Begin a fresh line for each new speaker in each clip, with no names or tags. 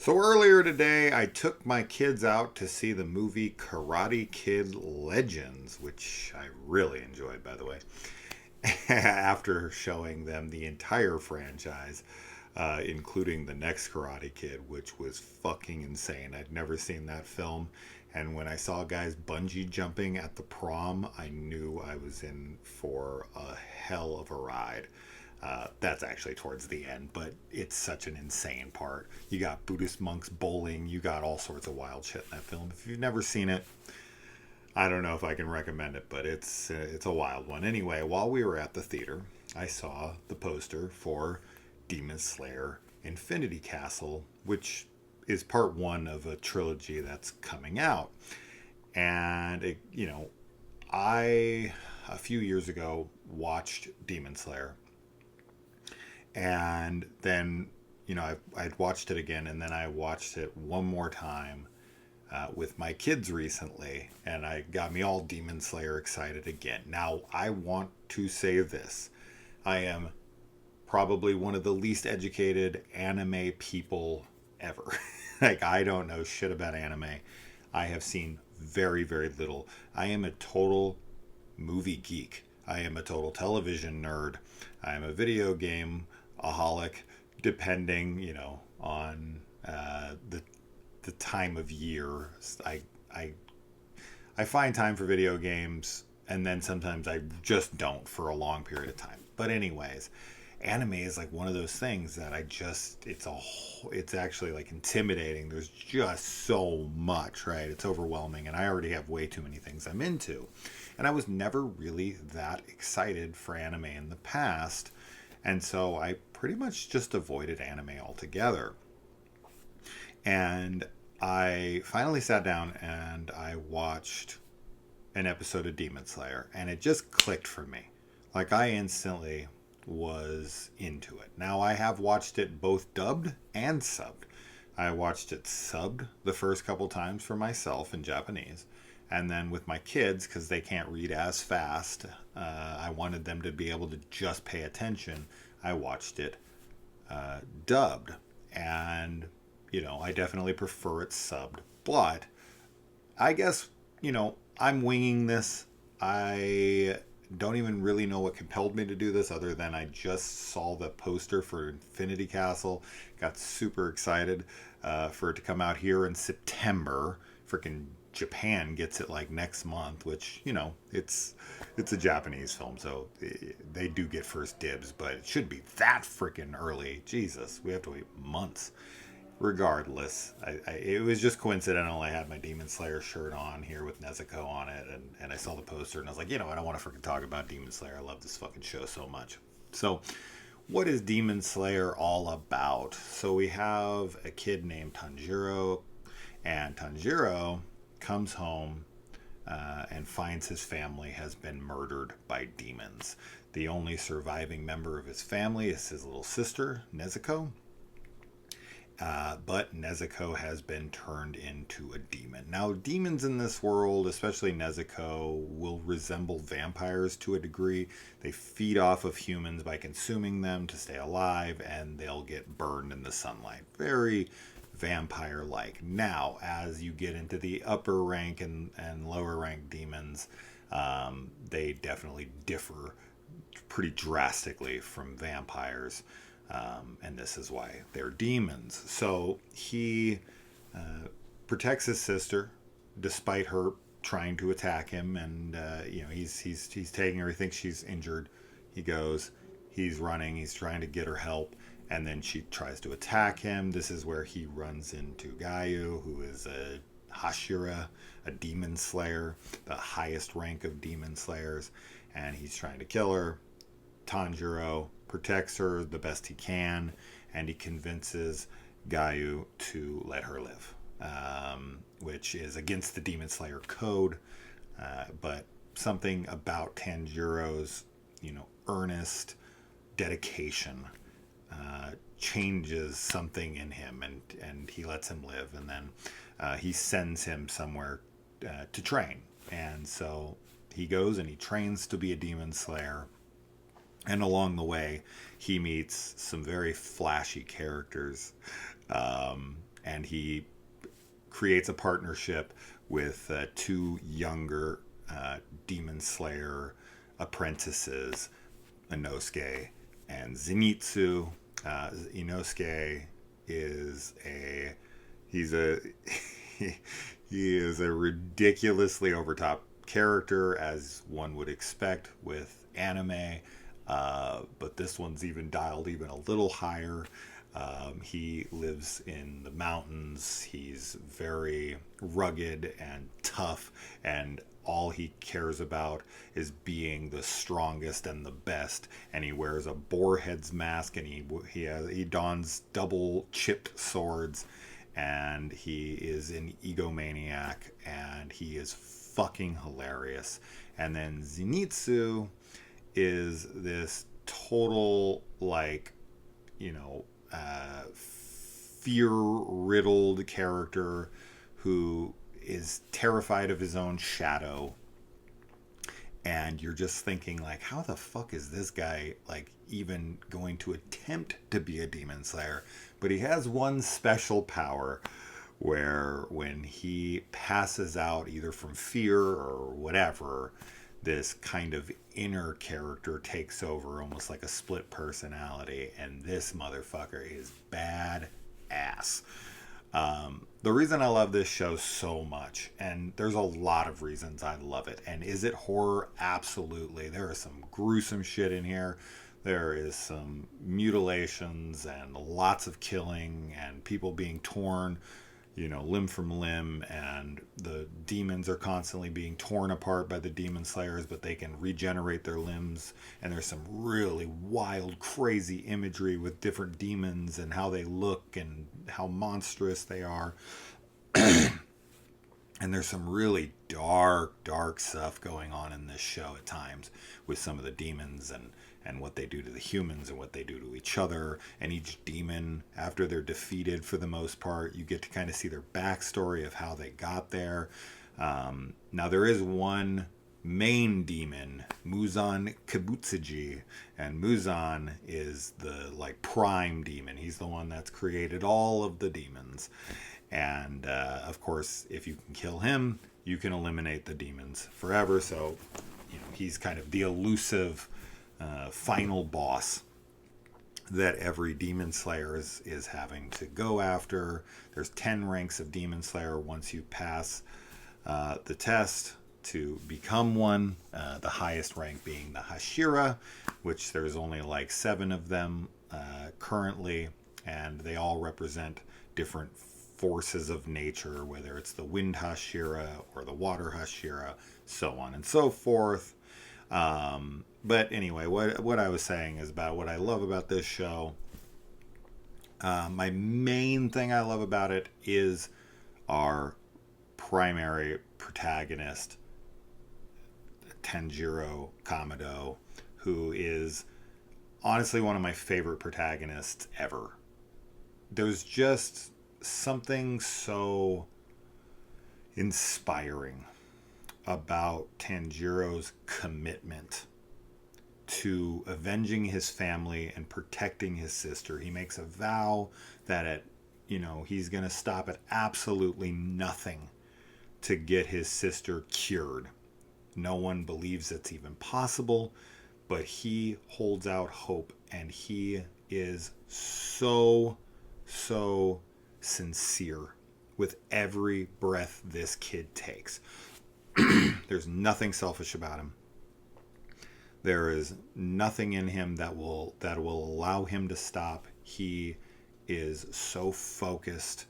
So earlier today, I took my kids out to see the movie Karate Kid Legends, which I really enjoyed, by the way, after showing them the entire franchise, including the next Karate Kid, which was fucking insane. I'd never seen that film. And when I saw guys bungee jumping at the prom, I knew I was in for a hell of a ride. That's actually towards the end, but it's such an insane part. You got Buddhist monks bowling, you got all sorts of wild shit in that film. If you've never seen it, I don't know if I can recommend it, but it's a wild one. Anyway, while we were at the theater, I saw the poster for Demon Slayer Infinity Castle, which is part one of a trilogy that's coming out. And I a few years ago watched Demon Slayer, and then I'd watched it again, and then I watched it one more time with my kids recently, and I got me all Demon Slayer excited again. Now I want to say this: I am probably one of the least educated anime people ever. Like, I don't know shit about anime. I have seen very, very little. I am a total movie geek. I am a total television nerd. I am a video game aholic, depending, on the time of year. I I find time for video games, and then sometimes I just don't for a long period of time. But anyways, anime is like one of those things that it's actually like intimidating. There's just so much, right? It's overwhelming, and I already have way too many things I'm into. And I was never really that excited for anime in the past, and so I pretty much just avoided anime altogether. And I finally sat down and I watched an episode of Demon Slayer, and it just clicked for me. Like, I instantly was into it. Now, I have watched it both dubbed and subbed. I watched it subbed the first couple times for myself in Japanese, and then with my kids, because they can't read as fast, I wanted them to be able to just pay attention. I watched it dubbed, and I definitely prefer it subbed. But I guess, I'm winging this. I don't even really know what compelled me to do this, other than I just saw the poster for Infinity Castle, got super excited for it to come out here in September. Freaking Japan gets it like next month, which, it's a Japanese film, so they do get first dibs, but it should be that freaking early. Jesus, we have to wait months. Regardless, it was just coincidental. I had my Demon Slayer shirt on here with Nezuko on it, and I saw the poster, and I was like, I don't want to freaking talk about Demon Slayer. I love this fucking show so much. So, what is Demon Slayer all about? So we have a kid named Tanjiro, and Tanjiro comes home and finds his family has been murdered by demons. The only surviving member of his family is his little sister, Nezuko. But Nezuko has been turned into a demon. Now, demons in this world, especially Nezuko, will resemble vampires to a degree. They feed off of humans by consuming them to stay alive, and they'll get burned in the sunlight. Very vampire-like. Now, as you get into the upper rank and lower rank demons, they definitely differ pretty drastically from vampires. And this is why they're demons. So he protects his sister despite her trying to attack him, and he's taking her. He thinks she's injured. He goes, he's running, he's trying to get her help, and then she tries to attack him. This is where he runs into Gayu, who is a Hashira, a demon slayer, the highest rank of demon slayers, and he's trying to kill her. Tanjiro protects her the best he can, and he convinces Gayu to let her live, which is against the Demon Slayer code, but something about Tanjiro's, earnest dedication changes something in him, and he lets him live, and then he sends him somewhere to train, and so he goes and he trains to be a Demon Slayer. And along the way, he meets some very flashy characters. and he creates a partnership with two younger demon slayer apprentices, Inosuke and Zenitsu. Inosuke is a he's a he is a ridiculously overtop character, as one would expect with anime, but this one's even dialed even a little higher. He lives in the mountains. He's very rugged and tough, and all he cares about is being the strongest and the best. And he wears a boarhead's mask, and he dons double chipped swords, and he is an egomaniac, and he is fucking hilarious. And then Zenitsu is this total, like, you know, fear riddled character who is terrified of his own shadow. And you're just thinking, like, how the fuck is this guy, like, even going to attempt to be a demon slayer? But he has one special power where when he passes out, either from fear or whatever, this kind of inner character takes over, almost like a split personality, and this motherfucker is bad ass. The reason I love this show so much, and there's a lot of reasons I love it, and is it horror? Absolutely. There is some gruesome shit in here. There is some mutilations and lots of killing and people being torn, you know, limb from limb, and the demons are constantly being torn apart by the demon slayers, but they can regenerate their limbs. And there's some really wild, crazy imagery with different demons and how they look and how monstrous they are. And there's some really dark stuff going on in this show at times with some of the demons and what they do to the humans and what they do to each other. And each demon, after they're defeated for the most part, you get to kind of see their backstory of how they got there. Now there is one main demon, Muzan Kibutsuji, and Muzan is the, like, prime demon. He's the one that's created all of the demons. And of course, if you can kill him, you can eliminate the demons forever. So, you know, he's kind of the elusive final boss that every demon slayer is having to go after. There's 10 ranks of demon slayer once you pass the test to become one. The highest rank being the Hashira, which there's only like 7 of them currently, and they all represent different forces of nature, whether it's the wind Hashira or the water Hashira, so on and so forth. But anyway, what I was saying is about what I love about this show. My main thing I love about it is our primary protagonist, Tanjiro Kamado, who is honestly one of my favorite protagonists ever. There's just something so inspiring about Tanjiro's commitment to avenging his family and protecting his sister. He makes a vow that he's going to stop at absolutely nothing to get his sister cured. No one believes it's even possible, but he holds out hope, and he is so sincere with every breath this kid takes. There's nothing selfish about him. There is nothing in him that will allow him to stop. He is so focused.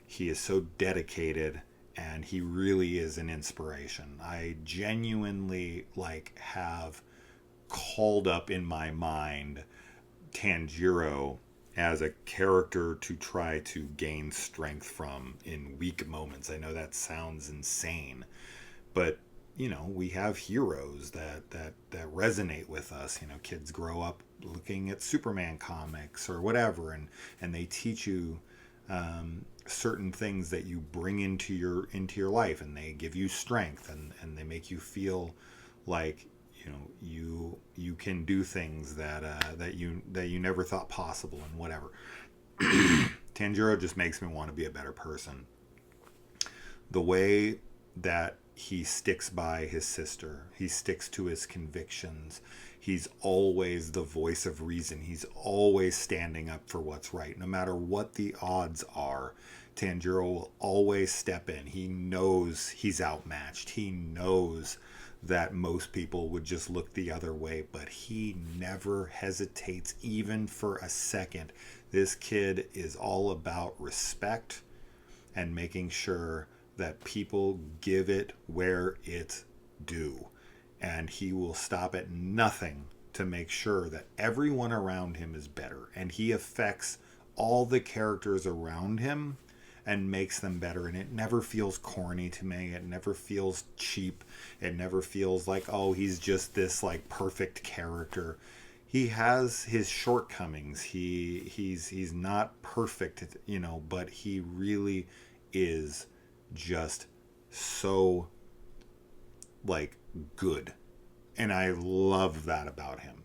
He is so dedicated, and he really is an inspiration. I genuinely have called up in my mind Tanjiro as a character to try to gain strength from in weak moments. I know that sounds insane, but we have heroes that resonate with us. Kids grow up looking at Superman comics or whatever, and they teach you certain things that you bring into your life, and they give you strength, and they make you feel like you can do things that you never thought possible, and whatever. Tanjiro just makes me want to be a better person. The way that he sticks by his sister, he sticks to his convictions. He's always the voice of reason. He's always standing up for what's right. No matter what the odds are, Tanjiro will always step in. He knows he's outmatched. He knows that most people would just look the other way, but he never hesitates even for a second. This kid is all about respect and making sure that people give it where it's due. And he will stop at nothing to make sure that everyone around him is better. And he affects all the characters around him and makes them better. And it never feels corny to me. It never feels cheap. It never feels like, oh, he's just this like perfect character. He has his shortcomings. He's not perfect, you know, but he really is just so like good. And I love that about him.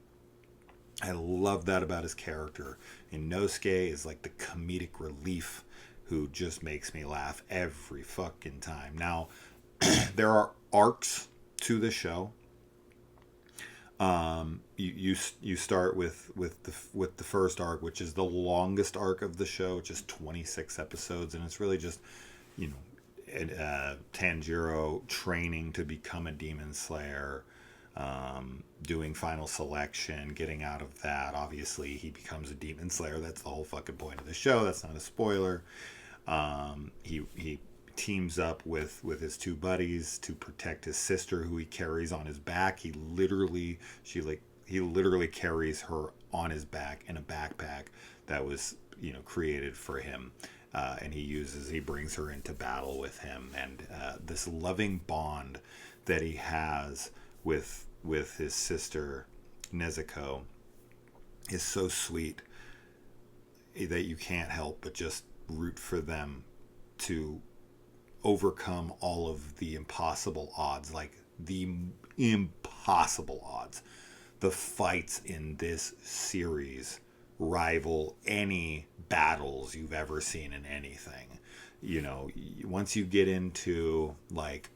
I love that about his character. And Nosuke is like the comedic relief who just makes me laugh every fucking time. Now, there are arcs to the show. You start with the first arc, which is the longest arc of the show, which is 26 episodes, and it's really just, you know, Tanjiro training to become a demon slayer, doing final selection, getting out of that. Obviously, he becomes a demon slayer. That's the whole fucking point of the show. That's not a spoiler. He teams up with his two buddies to protect his sister, who he carries on his back. He literally carries her on his back in a backpack that was, you know, created for him. And he brings her into battle with him, and this loving bond that he has with his sister Nezuko is so sweet that you can't help but just root for them to overcome all of the impossible odds, like the impossible odds. The fights in this series rival any battles you've ever seen in anything. You know, once you get into like,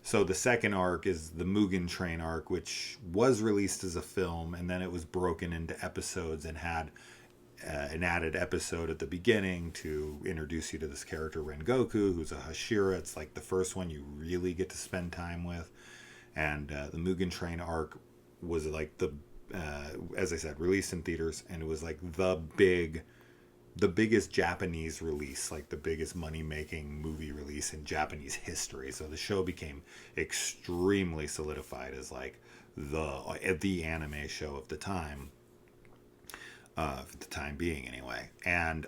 so the second arc is the Mugen Train arc, which was released as a film, and then it was broken into episodes and had an added episode at the beginning to introduce you to this character Rengoku, who's a Hashira. It's like the first one you really get to spend time with. And the Mugen Train arc was like as I said, released in theaters, and it was like the biggest Japanese release, like the biggest money-making movie release in Japanese history. So the show became extremely solidified as like the anime show of the time, for the time being anyway. And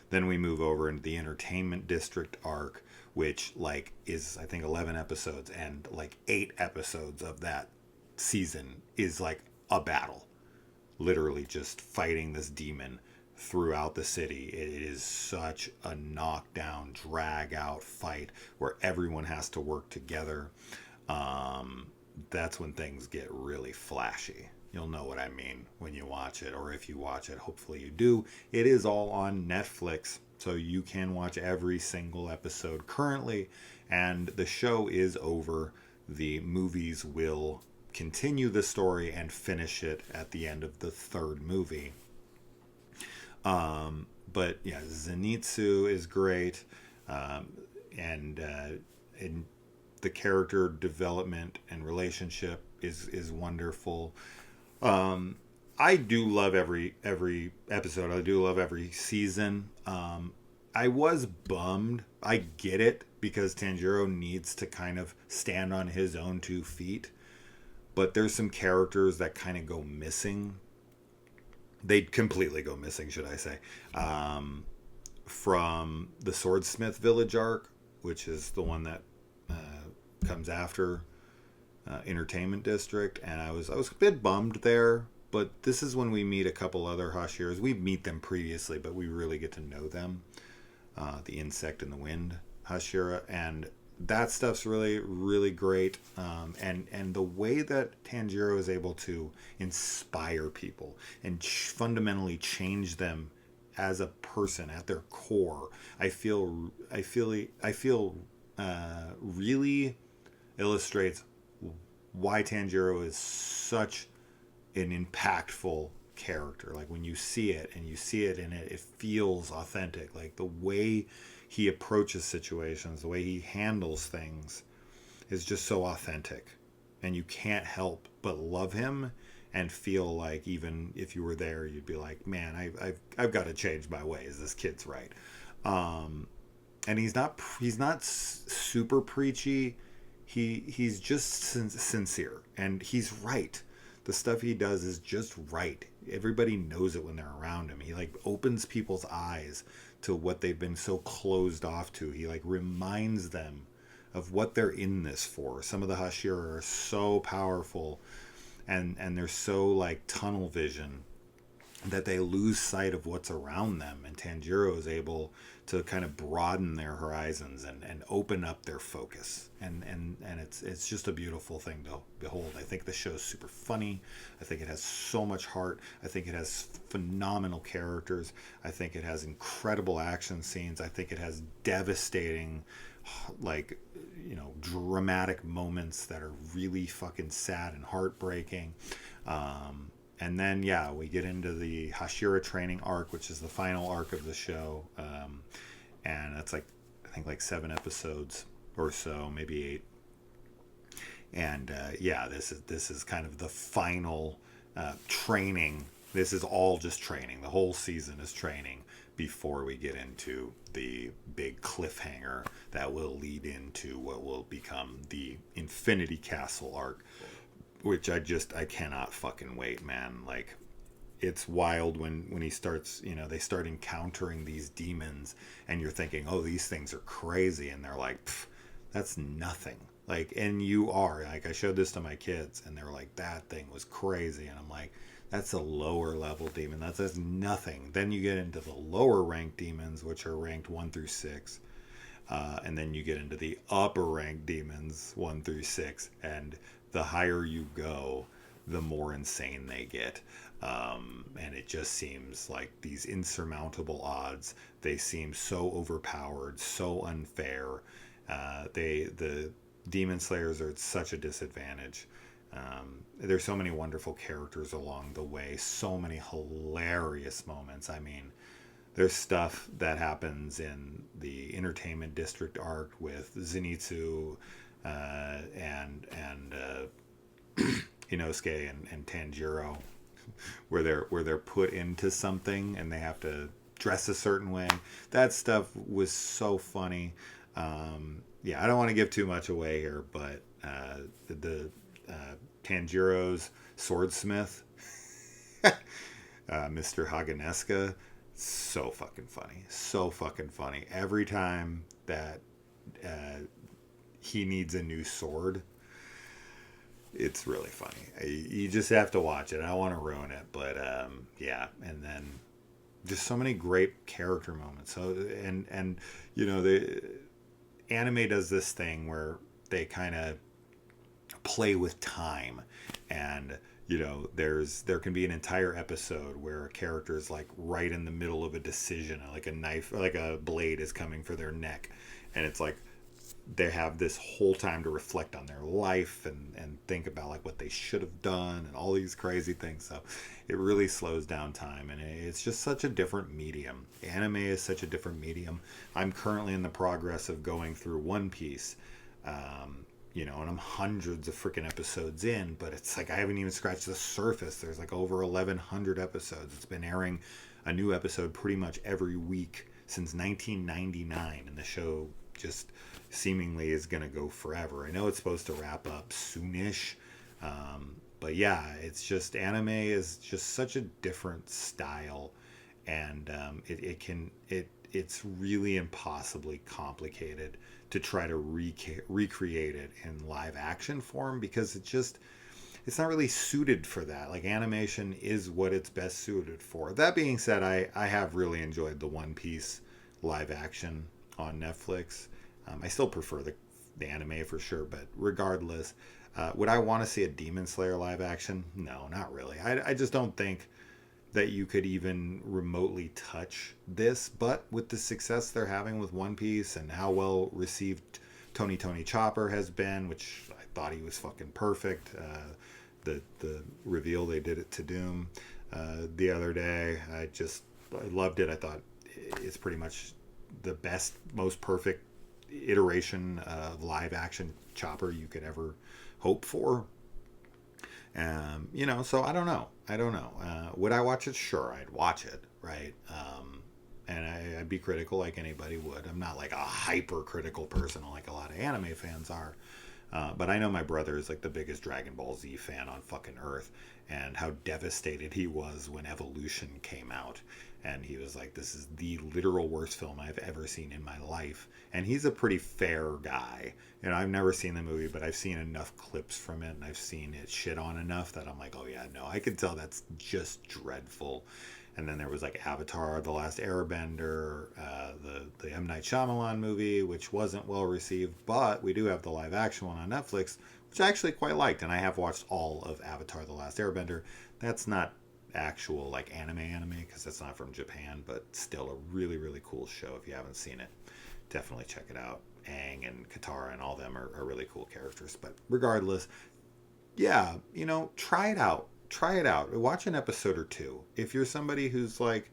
then we move over into the Entertainment District arc, which like is I think 11 episodes, and like 8 episodes of that season is like a battle, literally just fighting this demon throughout the city. It is such a knockdown, drag out fight where everyone has to work together. That's when things get really flashy. You'll know what I mean when you watch it, or if you watch it, hopefully you do. It is all on Netflix, so you can watch every single episode currently, and the show is over. The movies will continue the story and finish it at the end of the third movie. But yeah, Zenitsu is great, and the character development and relationship is wonderful. I do love every episode. I do love every season. I was bummed. I get it, because Tanjiro needs to kind of stand on his own 2 feet. But there's some characters that kind of go missing. They completely go missing, should I say. From the Swordsmith Village arc, which is the one that comes after Entertainment District, and I was a bit bummed there. But this is when we meet a couple other Hashiras. We meet them previously, but we really get to know them. The Insect in the Wind Hashira, and that stuff's really, really great. And the way that Tanjiro is able to inspire people and fundamentally change them as a person at their core. I feel really illustrates why Tanjiro is such an impactful character. Like when you see it and you see it in it, it feels authentic. Like the way he approaches situations, the way he handles things is just so authentic. And you can't help but love him and feel like even if you were there, you'd be like, man, I've got to change my ways. This kid's right. And he's not super preachy. He's just sincere, and he's right. The stuff he does is just right. Everybody knows it when they're around him. He like opens people's eyes to what they've been so closed off to. He like reminds them of what they're in this for. Some of the Hashira are so powerful, and they're so like tunnel vision that they lose sight of what's around them, and Tanjiro is able to kind of broaden their horizons and open up their focus, and it's just a beautiful thing to behold. I think the show's super funny. I think it has so much heart. I think it has phenomenal characters. I think it has incredible action scenes. I think it has devastating, like, dramatic moments that are really fucking sad and heartbreaking. And then, yeah, we get into the Hashira training arc, which is the final arc of the show. And that's like, I think like 7 episodes or so, maybe 8. And yeah, this is kind of the final training. This is all just training. The whole season is training before we get into the big cliffhanger that will lead into what will become the Infinity Castle arc, which I cannot fucking wait, man. Like, it's wild when he starts, they start encountering these demons, and you're thinking, oh, these things are crazy, and they're like, that's nothing. Like, and you are. Like, I showed this to my kids, and they're like, that thing was crazy, and I'm like, that's a lower level demon. That's nothing. Then you get into the lower ranked demons, which are ranked 1 through 6. And then you get into the upper ranked demons 1 through 6. And the higher you go, the more insane they get. And it just seems like these insurmountable odds. They seem so overpowered, so unfair. The demon slayers are at such a disadvantage. There's so many wonderful characters along the way, so many hilarious moments. I mean, there's stuff that happens in the entertainment district arc with Zenitsu and Inosuke and Tanjiro, where they're put into something and they have to dress a certain way. That stuff was so funny. Yeah, I don't want to give too much away here, but the Tanjiro's swordsmith, Mr. Haganeska, so fucking funny. So fucking funny. Every time that he needs a new sword, it's really funny. You just have to watch it. I don't want to ruin it, but yeah. And then just so many great character moments. So and the anime does this thing where they kind of play with time, and there can be an entire episode where a character is like right in the middle of a decision, like a knife or like a blade is coming for their neck, and it's like they have this whole time to reflect on their life and think about like what they should have done and all these crazy things. So it really slows down time, and it's just such a different medium. Anime is such a different medium. I'm currently in the progress of going through One Piece, and I'm hundreds of freaking episodes in, but it's like I haven't even scratched the surface. There's like over 1,100 episodes. It's been airing a new episode pretty much every week since 1999, and the show just seemingly is going to go forever. I know it's supposed to wrap up soonish, but yeah, it's just, anime is just such a different style, and it's really impossibly complicated to try to recreate it in live action form, because it's not really suited for that. Like, animation is what it's best suited for. That being said, I have really enjoyed the One Piece live action on Netflix. I still prefer the anime for sure, but regardless, would I want to see a Demon Slayer live action? No, not really. I just don't think that you could even remotely touch this, but with the success they're having with One Piece and how well received Tony Chopper has been, which I thought he was fucking perfect. The reveal they did it to Doom the other day, I loved it. I thought it's pretty much the best, most perfect iteration of live action Chopper you could ever hope for. So I don't know. Would I watch it? Sure, I'd watch it, right? And I'd be critical like anybody would. I'm not like a hyper critical person like a lot of anime fans are. But I know my brother is like the biggest Dragon Ball Z fan on fucking earth, and how devastated he was when Evolution came out. And he was like, this is the literal worst film I've ever seen in my life. And he's a pretty fair guy. I've never seen the movie, but I've seen enough clips from it, and I've seen it shit on enough that I'm like, oh yeah, no, I could tell that's just dreadful. And then there was like Avatar, The Last Airbender, the M. Night Shyamalan movie, which wasn't well received, but we do have the live action one on Netflix, which I actually quite liked, and I have watched all of Avatar, The Last Airbender. That's not actual like anime because that's not from Japan, but still a really, really cool show. If you haven't seen it, definitely check it out. Aang and Katara and all them are really cool characters. But regardless, yeah, try it out. Try it out. Watch an episode or two. If you're somebody who's like,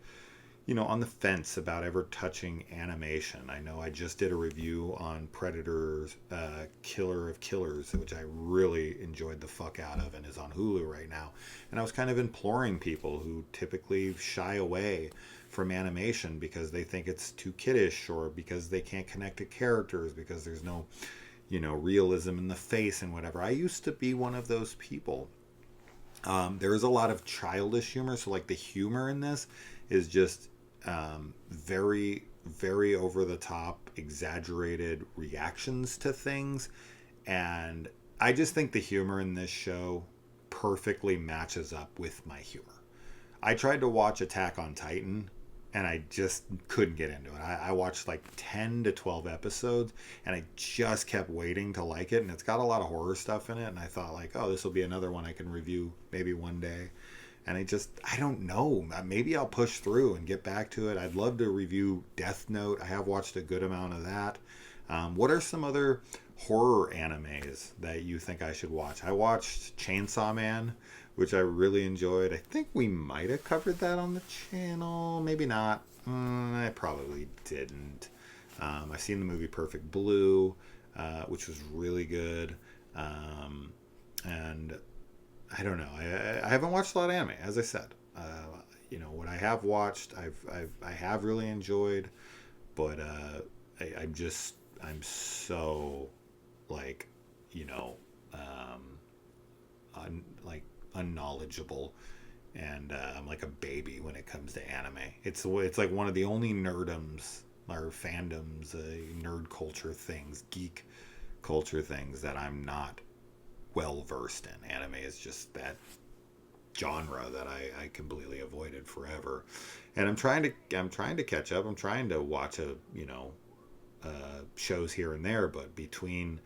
on the fence about ever touching animation. I know I just did a review on Predator's Killer of Killers, which I really enjoyed the fuck out of and is on Hulu right now. And I was kind of imploring people who typically shy away from animation because they think it's too kiddish, or because they can't connect to characters, because there's no, realism in the face and whatever. I used to be one of those people. There is a lot of childish humor, so like the humor in this is just very, very over the top, exaggerated reactions to things, and I just think the humor in this show perfectly matches up with my humor. I tried to watch Attack on Titan, and I just couldn't get into it. I watched like 10 to 12 episodes, and I just kept waiting to like it, and it's got a lot of horror stuff in it, and I thought like, oh, this will be another one I can review maybe one day. And I don't know. Maybe I'll push through and get back to it. I'd love to review Death Note. I have watched a good amount of that. What are some other horror animes that you think I should watch? I watched Chainsaw Man, which I really enjoyed. I think we might have covered that on the channel. Maybe not. I probably didn't. I've seen the movie Perfect Blue, which was really good. And I don't know. I haven't watched a lot of anime, as I said. What I have watched, I have really enjoyed, but I'm so like, unknowledgeable, and I'm like a baby when it comes to anime. It's like one of the only nerdoms or fandoms, nerd culture things, geek culture things that I'm not well versed in. Anime is just that genre that I completely avoided forever, and I'm trying to catch up. I'm trying to watch shows here and there, but between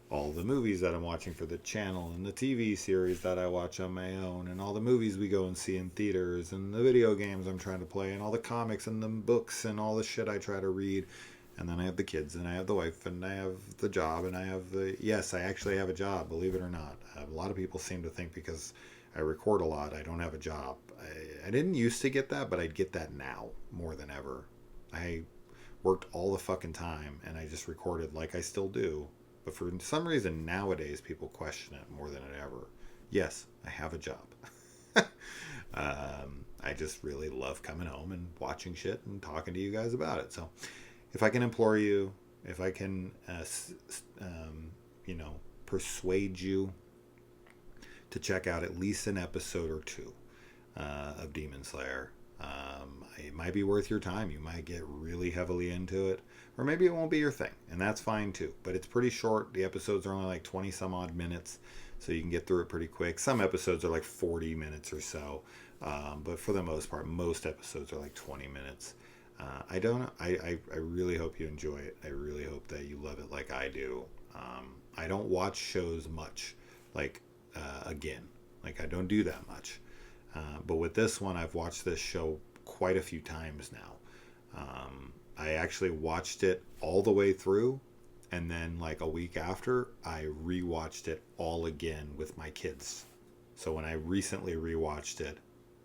all the movies that I'm watching for the channel, and the TV series that I watch on my own, and all the movies we go and see in theaters, and the video games I'm trying to play, and all the comics and the books and all the shit I try to read, and then I have the kids, and I have the wife, and I have the job, and I have yes, I actually have a job, believe it or not. A lot of people seem to think because I record a lot, I don't have a job. I didn't used to get that, but I'd get that now more than ever. I worked all the fucking time, and I just recorded like I still do. But for some reason nowadays people question it more than ever. Yes, I have a job. I just really love coming home and watching shit and talking to you guys about it. So if I can implore you, if I can, persuade you to check out at least an episode or two of Demon Slayer, it might be worth your time. You might get really heavily into it, or maybe it won't be your thing, and that's fine too. But it's pretty short. The episodes are only like 20 some odd minutes, so you can get through it pretty quick. Some episodes are like 40 minutes or so, but for the most part, most episodes are like 20 minutes. I really hope you enjoy it. I really hope that you love it like I do. I don't watch shows much, like again, like I don't do that much. But with this one, I've watched this show quite a few times now. I actually watched it all the way through, and then like a week after, I rewatched it all again with my kids. So when I recently rewatched it,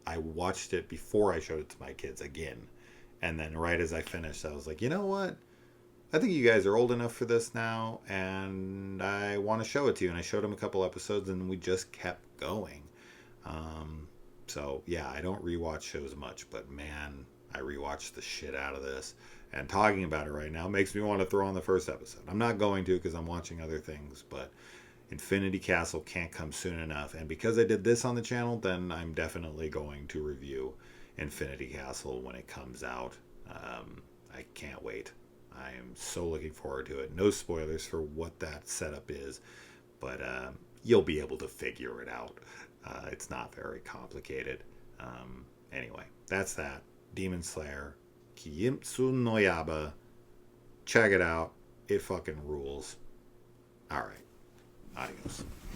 I watched it before I showed it to my kids again. And then right as I finished, I was like, you know what? I think you guys are old enough for this now, and I want to show it to you. And I showed them a couple episodes, and we just kept going. Um, so yeah, I don't rewatch shows much, but man, I rewatched the shit out of this. And talking about it right now makes me want to throw on the first episode. I'm not going to because I'm watching other things, but Infinity Castle can't come soon enough. And because I did this on the channel, then I'm definitely going to review Infinity Castle when it comes out. I can't wait. I am so looking forward to it. No spoilers for what that setup is, but you'll be able to figure it out. It's not very complicated. Anyway, that's that. Demon Slayer. Kimetsu no Yaba. Check it out. It fucking rules. Alright. Adios.